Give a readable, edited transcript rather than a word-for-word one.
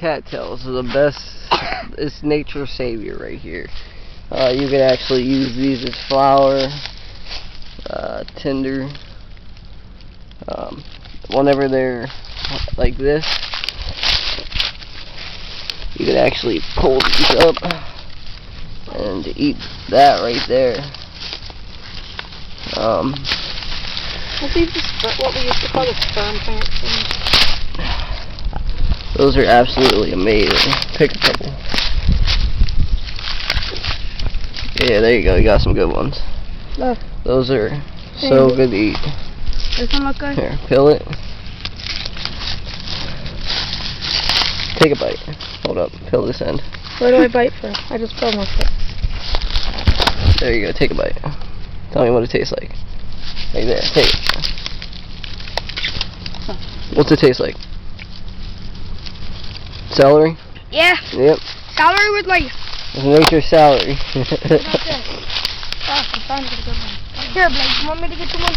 cattails are the best. It's nature's savior right here. You can actually use these as flour, tinder. Whenever they're like this, you can actually pull these up and eat that right there. Are these what we used to call the sperm plants? Those are absolutely amazing. Pick a couple. Yeah, there you go. You got some good ones. Look. Those are so good to eat. This one look good? Here, peel it. Take a bite. Hold up. Peel this end. Where do I bite from? I just pulled my foot. There you go. Take a bite. Tell me what it tastes like. Right there. Take it. What's it taste like? Celery? Yeah. Yep. Celery with life. It's nature's celery. Oh, I'm trying to get a good one. Here, Blake, you want me to get you one?